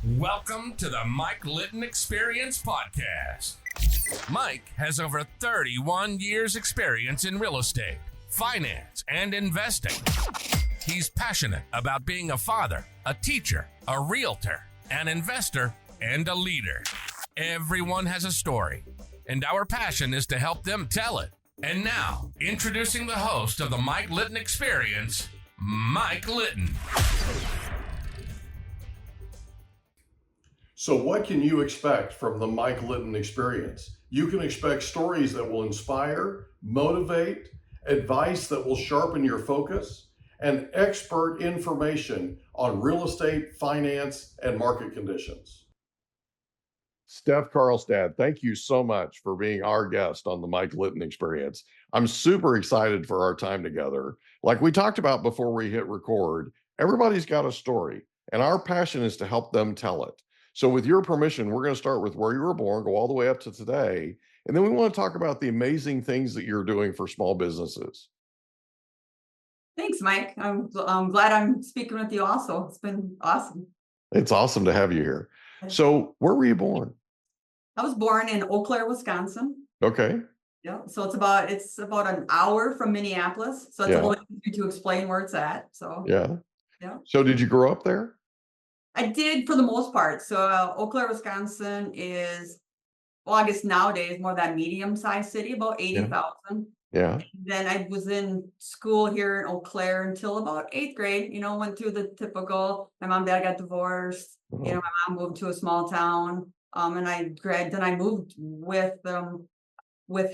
Welcome to the Mike Litton Experience Podcast. Mike has over 31 years experience in real estate, finance, and investing. He's passionate about being a father, a teacher, a realtor, an investor, and a leader. Everyone has a story, and our passion is to help them tell it. And now, introducing the host of the Mike Litton Experience, Mike Litton. So what can you expect from the Mike Litton Experience? You can expect stories that will inspire, motivate, advice that will sharpen your focus, and expert information on real estate, finance, and market conditions. Steph Karlstad, thank you so much for being our guest on the Mike Litton Experience. I'm super excited for our time together. Like we talked about before we hit record, everybody's got a story, and our passion is to help them tell it. So with your permission, we're going to start with where you were born, go all the way up to today. And then we want to talk about the amazing things that you're doing for small businesses. Thanks, Mike. I'm glad I'm speaking with you also. It's been awesome. It's awesome to have you here. So where were you born? I was born in Eau Claire, Wisconsin. Okay. Yeah. So it's about an hour from Minneapolis. So it's a little easier to explain where it's at. So Yeah. Yeah. So did you grow up there? I did for the most part. So Eau Claire, Wisconsin is, well, I guess nowadays more that medium-sized city, about 80,000. Yeah. Then I was in school here in Eau Claire until about 8th grade, went through the typical, my mom and dad got divorced, my mom moved to a small town. And then I moved with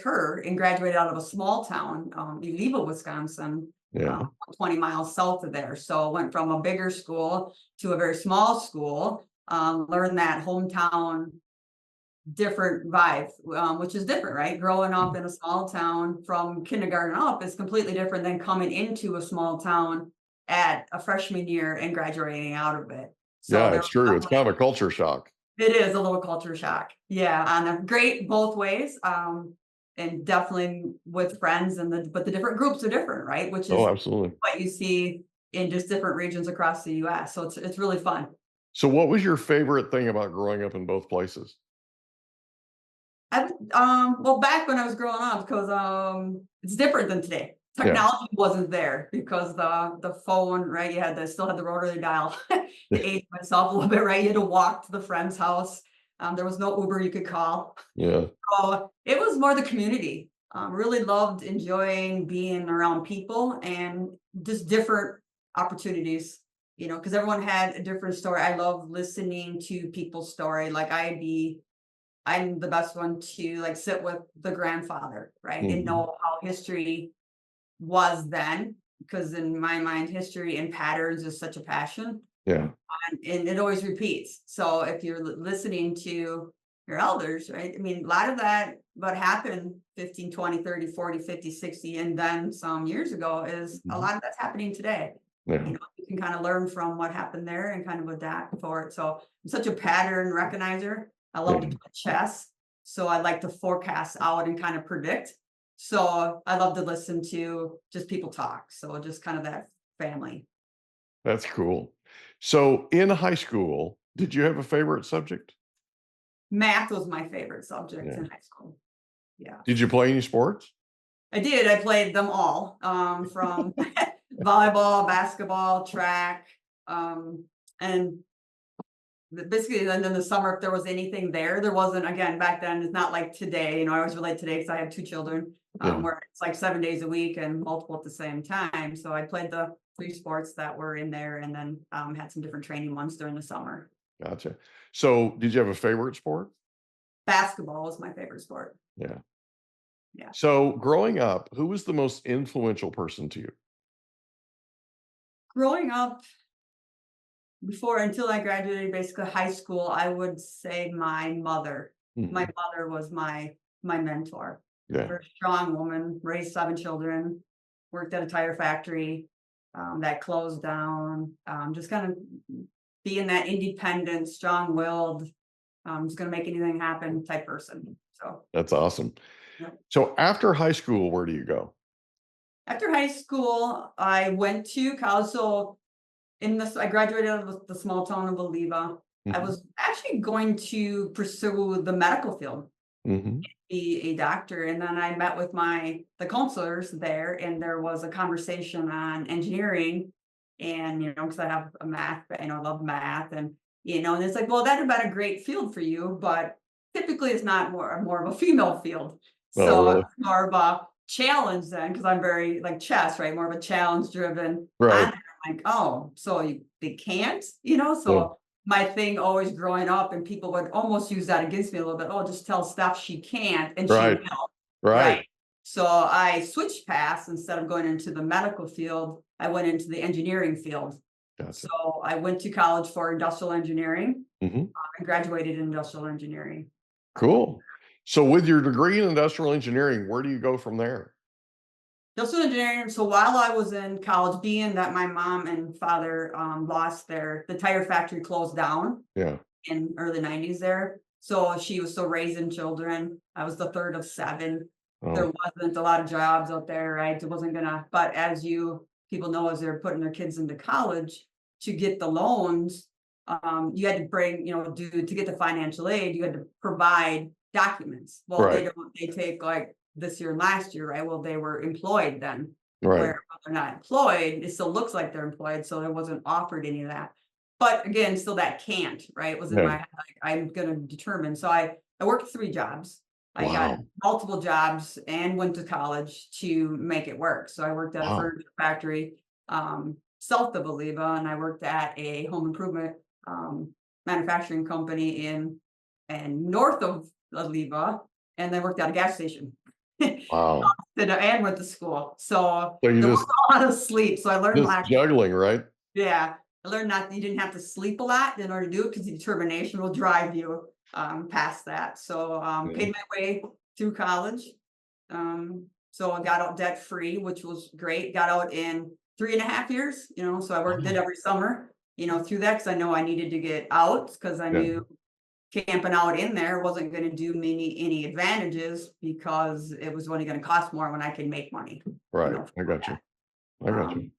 her and graduated out of a small town, Eleva, Wisconsin, 20 miles south of there. So I went from a bigger school to a very small school, learned that hometown different vibe, which is different, right? Growing up in a small town from kindergarten up is completely different than coming into a small town at a freshman year and graduating out of it. So it's true. It's kind of a culture shock. It is a little culture shock. Yeah. And great both ways. And definitely with friends but the different groups are different, right? Which is absolutely what you see in just different regions across the US. So it's really fun. So what was your favorite thing about growing up in both places? Well, back when I was growing up, because it's different than today. Technology wasn't there because the phone, right? Still had the rotary dial. To age myself a little bit, right? You had to walk to the friend's house. There was no Uber you could call. Yeah. So it was more the community. Really loved enjoying being around people and just different opportunities, because everyone had a different story. I love listening to people's story. Like I'm the best one to sit with the grandfather, right? And know how history was then, because in my mind, history and patterns is such a passion. Yeah. And it always repeats. So if you're listening to your elders, right? I mean, a lot of that, what happened 15, 20, 30, 40, 50, 60, and then some years ago is a lot of that's happening today. Yeah. You can kind of learn from what happened there and kind of adapt for it. So I'm such a pattern recognizer. I love to play chess. So I like to forecast out and kind of predict. So I love to listen to just people talk. So just kind of that family. That's cool. So in high school, did you have a favorite subject? Math was my favorite subject in high school. Yeah. Did you play any sports? I did. I played them all, from volleyball, basketball, track, and basically, and then the summer, if there was anything there wasn't, again, back then, it's not like today, I always relate today because I have 2 children, where it's like 7 days a week and multiple at the same time. So I played the 3 sports that were in there and then had some different training ones during the summer. Gotcha. So did you have a favorite sport? Basketball was my favorite sport. Yeah. Yeah. So growing up, who was the most influential person to you? Growing up, until I graduated basically high school, I would say my mother. My mother was my mentor. Yeah. Very strong woman, raised 7 children, worked at a tire factory that closed down. Just kind of being that independent, strong-willed, just going to make anything happen type person. So that's awesome. Yep. So after high school, where do you go? After high school, I went to college. So I graduated out of the small town of Eleva. I was actually going to pursue the medical field, Mm-hmm. be a doctor. And then I met with the counselors there, and there was a conversation on engineering. And, because I have a math, I love math. And, and it's like, well, that'd have been a great field for you, but typically it's not more of a female field. Oh, So really? it's more of a challenge then, because I'm very like chess, right? More of a challenge driven. Right. I'm like, oh, so they can't, Yeah. so my thing always growing up, and people would almost use that against me a little bit. Oh, just tell Steph she can't, and she Right. will. Right. So I switched paths. Instead of going into the medical field, I went into the engineering field. Gotcha. So I went to college for industrial engineering. Mm-hmm. I graduated in industrial engineering. Cool. So with your degree in industrial engineering, where do you go from there? Industrial engineering. So while I was in college, being that my mom and father lost the tire factory closed down Yeah. in early 90s there. So she was still raising children. I was the third of 7. There Oh, wasn't a lot of jobs out there, right? It wasn't but as people know, as they're putting their kids into college, to get the loans, you had to bring, to get the financial aid, you had to provide documents. Well, right. they take like this year and last year, right? Well, they were employed then. Right. Where they're not employed, it still looks like they're employed, so there wasn't offered any of that. But again, still that can't, right? It was in Yeah. my head, like, I'm gonna determine. So I worked 3 jobs. I got Wow. multiple jobs and went to college to make it work. So I worked at a Wow. furniture factory, south of Eleva, and I worked at a home improvement manufacturing company in north of Eleva, and then worked at a gas station. Wow. And went to school. So So you there was just a lot of sleep. So I learned juggling, right? yeah, I learned that you didn't have to sleep a lot in order to do it, because the determination will drive you past that. So Yeah. paid my way through college. So I got out debt free, which was great. Got out in 3.5 years, so I did every summer, through that, because I know I needed to get out, because I Yeah. knew camping out in there wasn't going to do me any advantages, because it was only going to cost more when I could make money. Right. know, I got you. I got you.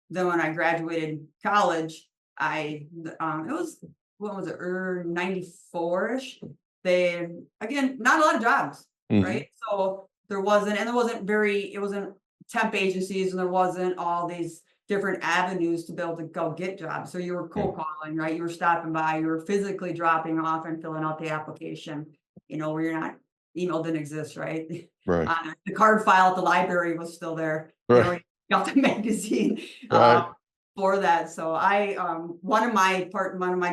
Then when I graduated college, it was, what was it, 94-ish. They, again, not a lot of jobs, Mhm. right? So it wasn't temp agencies, and there wasn't all these different avenues to be able to go get jobs. So you were cold calling, right? You were stopping by, you were physically dropping off and filling out the application, where you're not, email didn't exist, right? Right. The card file at the library was still there. Right. Got the magazine Right. for that. So I one of my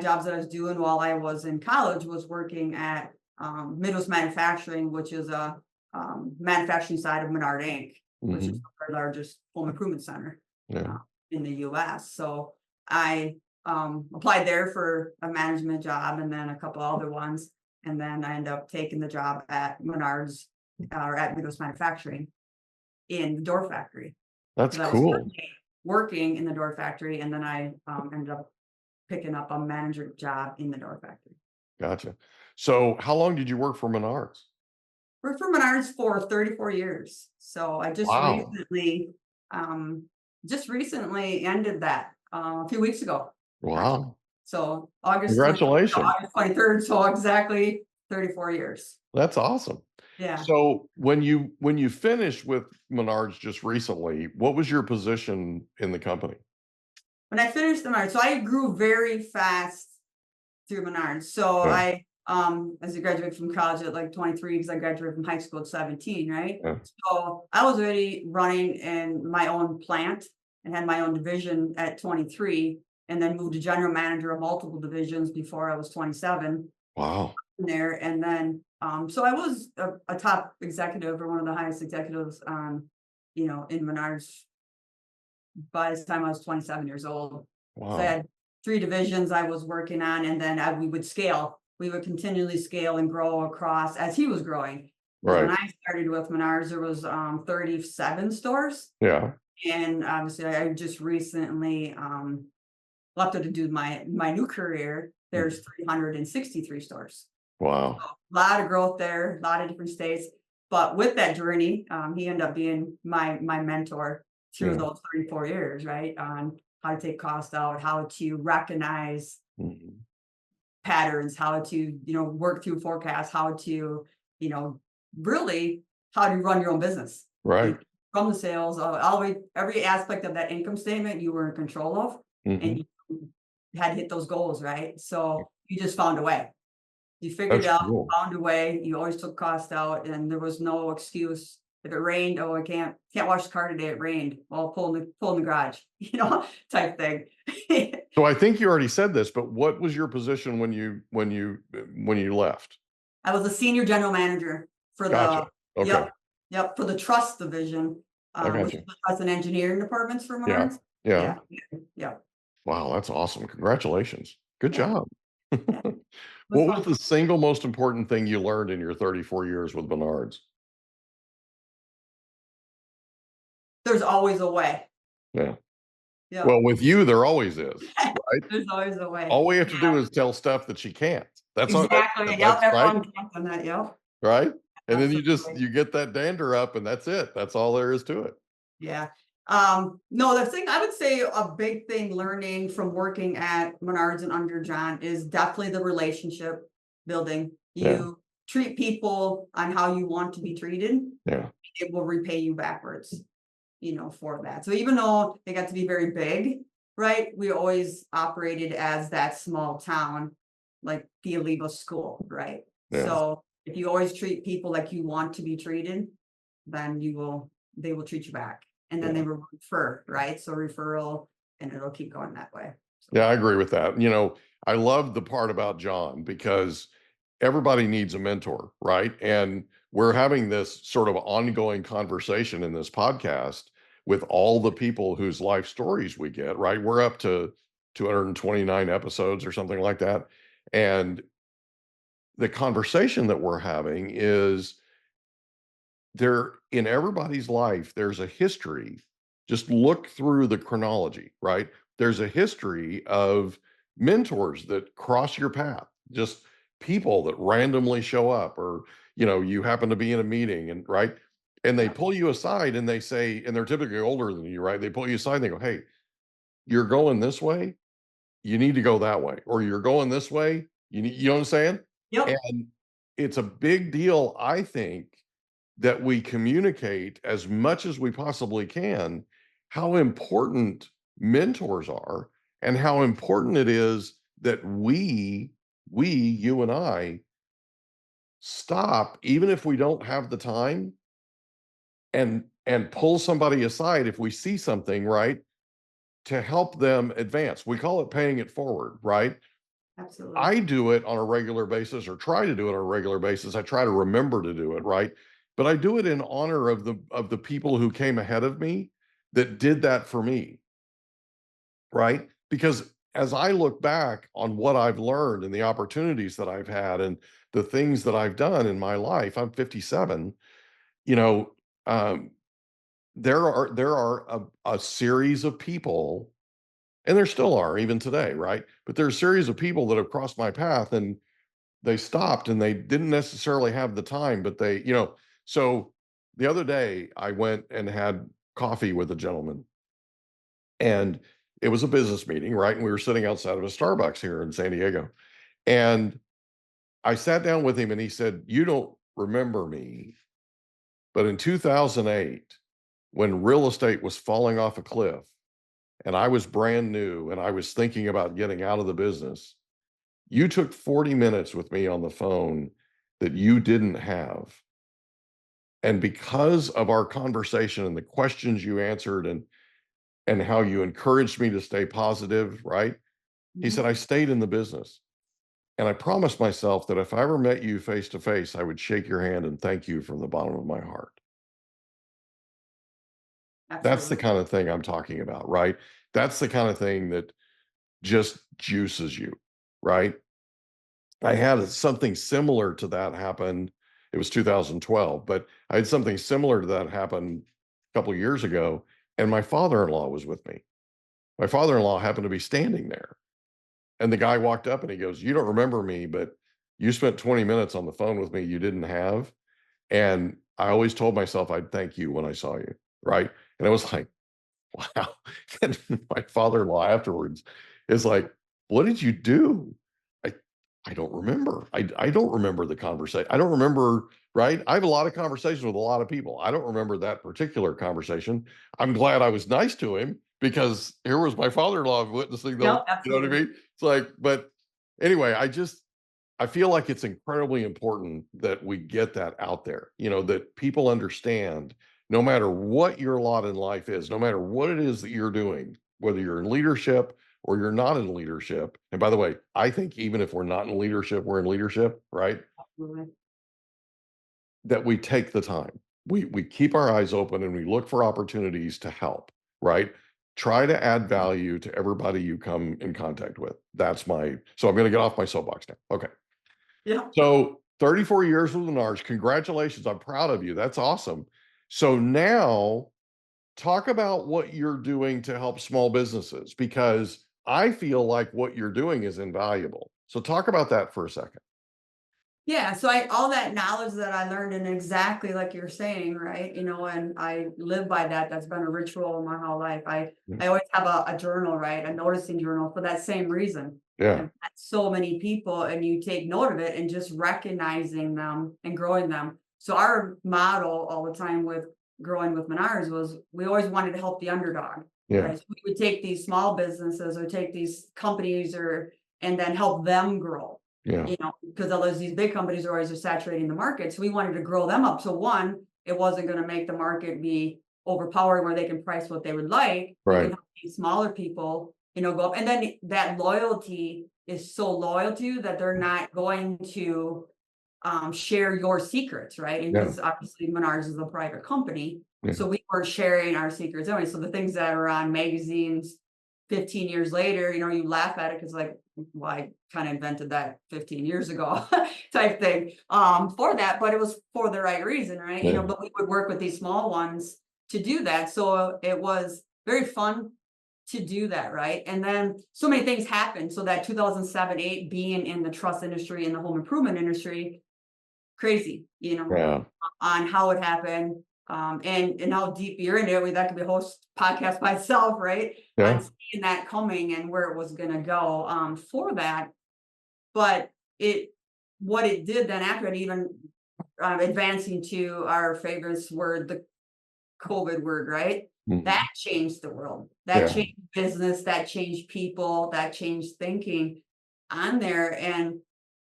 jobs that I was doing while I was in college was working at Midwest Manufacturing, which is a manufacturing side of Menards Inc., which is our largest home improvement center Yeah. in the US. So I applied there for a management job, and then a couple other ones. And then I ended up taking the job at Menards, or at Midwest Manufacturing, in the door factory. That's 'Cause I was cool. working in the door factory, and then I ended up picking up a manager job in the door factory. Gotcha. So how long did you work for Menards? Worked for Menards for 34 years. So I Wow. just recently ended that a few weeks ago. Wow. So August Congratulations. 23rd, so exactly 34 years. That's awesome. Yeah. So when you finished with Menards just recently, what was your position in the company? When I finished the Menards, so I grew very fast through Menards. So Yeah. I as a graduate from college at like 23, because I graduated from high school at 17, right? Yeah. So I was already running in my own plant and had my own division at 23, and then moved to general manager of multiple divisions before I was 27 Wow. there. And then so I was a top executive, or one of the highest executives in Menards by the time I was 27 years old. So I Wow. had 3 divisions I was working on, and then we would scale. We would continually scale and grow across as he was growing. When Right. I started with Menards, there was 37 stores, Yeah. and obviously I just recently left to do my new career. There's 363 stores. Wow. A lot of growth there, a lot of different states. But with that journey, he ended up being my mentor through Yeah. those 34 years, right? On how to take cost out, how to recognize Mhm. patterns, how to, work through forecasts, how to, really how to run your own business. Right. From the sales, always every aspect of that income statement you were in control of, and you had to hit those goals, right? So you just found a way. You figured it That's out, cool. found a way. You always took cost out, and there was no excuse. If it rained, oh, I can't wash the car today. It rained. Well, pull in the garage, type thing. So I think you already said this, but what was your position when you left? I was a senior general manager for Gotcha. Okay. Yep, for the trust division, I got which you. is the trust and engineering departments for Yeah. Menards. Yeah. Yeah. Wow, that's awesome. Congratulations. Good Yeah. job. Yeah. Was What was fun. the single most important thing you learned in your 34 years with Menards? There's always a way. Yeah. Yeah. Well, with you, there always is, right? There's always a way. All we have to Yeah. do is tell Steph that she can't. That's all. Exactly. Yep. That's right. Everyone counts on that. Yep. Right. And then Absolutely. you get that dander up and that's it. That's all there is to it. Yeah. No, the thing I would say a big thing learning from working at Menards and under John is definitely the relationship building. Yeah. You treat people on how you want to be treated, Yeah. it will repay you backwards, for that. So even though they got to be very big, right? We always operated as that small town, like the Eleva school, right? Yeah. So if you always treat people like you want to be treated, then they will treat you back. And then Yeah. they will refer, right? So referral, and it'll keep going that way. So, Yeah, I agree with that. I love the part about John because everybody needs a mentor, right? And we're having this sort of ongoing conversation in this podcast with all the people whose life stories we get, right? We're up to 229 episodes or something like that. And the conversation that we're having is there in everybody's life, there's a history. Just look through the chronology, right? There's a history of mentors that cross your path, just people that randomly show up, or you happen to be in a meeting and right, and they pull you aside and they say, and they're typically older than you, right? They pull you aside and they go, "Hey, you're going this way, you need to go that way, or you're going this way, you know what I'm saying?" yep, And it's a big deal, I think, that we communicate as much as we possibly can how important mentors are and how important it is that you and I stop, even if we don't have the time, and pull somebody aside if we see something, right, to help them advance. We call it paying it forward, right? absolutely. I do it on a regular basis, or try to do it on a regular basis. I try to remember to do it, right? But I do it in honor of the people who came ahead of me that did that for me, right? Because as I look back on what I've learned and the opportunities that I've had and the things that I've done in my life, I'm 57, you know, um, there are a series of people, and there still are even today, right? But there are a series of people that have crossed my path, and they stopped and they didn't necessarily have the time, but so the other day I went and had coffee with a gentleman, and it was a business meeting, right? And we were sitting outside of a Starbucks here in San Diego. And I sat down with him and he said, "You don't remember me, but in 2008, when real estate was falling off a cliff and I was brand new and I was thinking about getting out of the business, you took 40 minutes with me on the phone that you didn't have. And because of our conversation and the questions you answered and how you encouraged me to stay positive, right?" He Mhm. said, "I stayed in the business. And I promised myself that if I ever met you face to face, I would shake your hand and thank you from the bottom of my heart." That's the Absolutely. kind of thing I'm talking about, right? That's the kind of thing that just juices you, right? I had something similar to that happen. It was 2012, but I had something similar to that happen a couple of years ago, and my father-in-law was with me. My father-in-law happened to be standing there, and the guy walked up and he goes, "You don't remember me, but you spent 20 minutes on the phone with me you didn't have. And I always told myself I'd thank you when I saw you." Right. And I was like, wow. And my father-in-law afterwards is like, "What did you do?" I I don't remember. I don't remember the conversation. I don't remember, right? I have a lot of conversations with a lot of people. I don't remember that particular conversation. I'm glad I was nice to him because here was my father-in-law witnessing the, Yep, you know what I absolutely. mean? It's like, but anyway, I feel like it's incredibly important that we get that out there, that people understand no matter what your lot in life is, no matter what it is that you're doing, whether you're in leadership or you're not in leadership. And by the way, I think even if we're not in leadership, we're in leadership, right? Absolutely. That we take the time. We keep our eyes open and we look for opportunities to help, right? Try to add value to everybody you come in contact with. So I'm going to get off my soapbox now. Okay. Yeah. So 34 years with Menards. Congratulations. I'm proud of you. That's awesome. So now talk about what you're doing to help small businesses, because I feel like what you're doing is invaluable. So talk about that for a second. Yeah, so all that knowledge that I learned, and exactly like you're saying, right? And I live by that. That's been a ritual my whole life. Yeah. I always have a journal, right? A noticing journal for that same reason. Yeah. I've met so many people, and you take note of it and just recognizing them and growing them. So our model all the time with growing with Menards was we always wanted to help the underdog. Yeah. Right? So we would take these small businesses or take these companies and then help them grow. Yeah. Because otherwise these big companies are always saturating the market. So we wanted to grow them up. So one, it wasn't going to make the market be overpowering where they can price what they would like. We Right. can help these smaller people, go up. And then that loyalty is so loyal to you that they're not going to share your secrets, right? And Yeah. because obviously Menards is a private company. Yeah. So we weren't sharing our secrets anyway. So the things that are on magazines 15 years later, you laugh at it because like, well, I kind of invented that 15 years ago type thing for that, but it was for the right reason, right? Yeah. But we would work with these small ones to do that. So it was very fun to do that, right? And then so many things happened. So that 2007-8 being in the truss industry and the home improvement industry, crazy, Yeah. on how it happened. And how deep you're into it, that could be a whole podcast by itself, right? Yeah. On seeing that coming and where it was going to go for that. But what it did then after it, even advancing to our favorite word, the COVID word, right? Mhm. That changed the world. That Yeah. changed business. That changed people. That changed thinking on there. And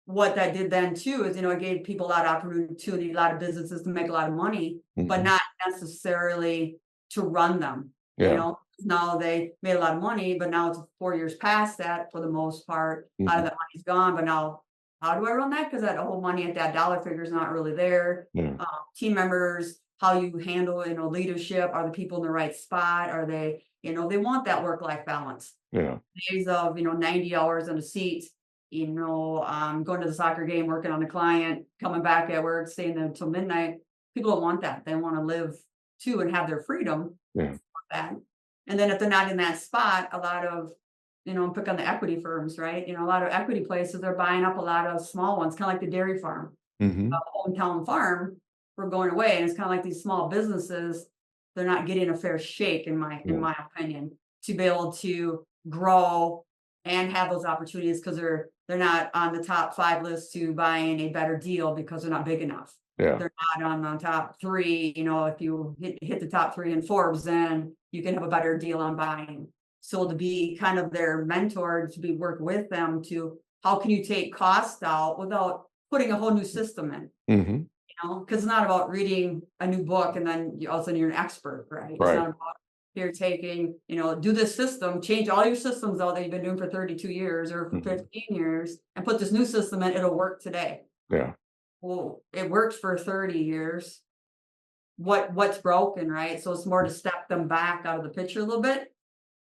what that did then too is, it gave people a lot of opportunity, a lot of businesses to make a lot of money, but Mhm. not necessarily to run them. Yeah. Now they made a lot of money, but now it's 4 years past that for the most part. A lot of Mhm. that money's gone, but now how do I run that? Because that whole money at that dollar figure is not really there. Yeah. Team members, how you handle, leadership, are the people in the right spot? Are they, they want that work-life balance. Yeah. Days of, 90 hours in a seat, going to the soccer game, working on a client, coming back at work, staying there until midnight. People don't want that. They want to live too and have their freedom Yeah. for that. And then if they're not in that spot, a lot of, pick on the equity firms, right? A lot of equity places are buying up a lot of small ones, kind of like the dairy farm, Mhm. hometown farm. We're going away, and it's kind of like these small businesses. They're not getting a fair shake, in my opinion, to be able to grow and have those opportunities because they're not on the top 5 list to buying a better deal because they're not big enough. Yeah. They're not on the top 3. If you hit the top 3 in Forbes, then you can have a better deal on buying. So to be kind of their mentor, to work with them to how can you take costs out without putting a whole new system in, Mhm. because it's not about reading a new book and then all of a sudden you're an expert, right? It's Right. not about you're taking, do this system, change all your systems out that you've been doing for 32 years or for Mhm. 15 years and put this new system in, it'll work today. Yeah. Well, it worked for 30 years. What's broken, right? So it's more to step them back out of the picture a little bit,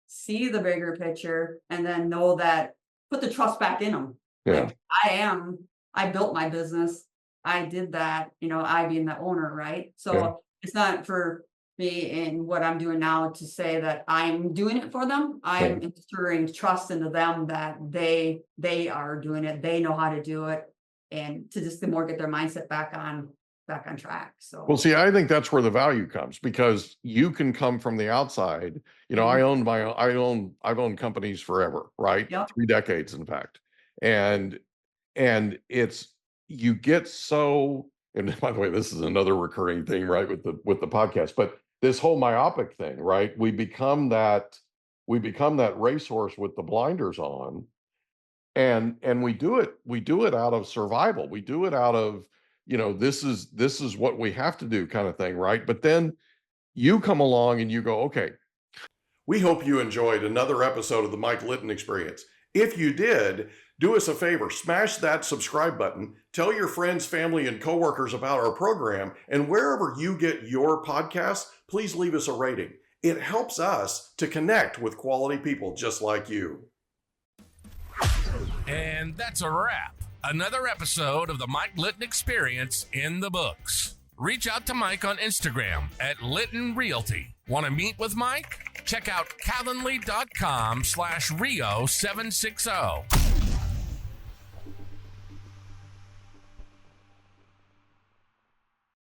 see the bigger picture, and then know that put the trust back in them. Yeah. Like I built my business. I did that, I being the owner, right? So Yeah. it's not for me in what I'm doing now to say that I'm doing it for them. I'm inserting trust into them that they are doing it. They know how to do it, and to just more get their mindset back on track. So Well, see, I think that's where the value comes because you can come from the outside. I've owned companies forever, right? Yep. 3 decades, in fact. And And you get so, and by the way, this is another recurring theme, right, with the podcast, but this whole myopic thing, right? We become that racehorse with the blinders on, and we do it out of survival. We do it out of, this is what we have to do kind of thing, right? But then you come along and you go, okay. We hope you enjoyed another episode of the Mike Litton Experience. If you did, do us a favor, smash that subscribe button, tell your friends, family, and coworkers about our program, and wherever you get your podcasts, please leave us a rating. It helps us to connect with quality people just like you. And that's a wrap. Another episode of the Mike Litton Experience in the books. Reach out to Mike on Instagram at Litton Realty. Want to meet with Mike? Check out calendly.com/Rio760.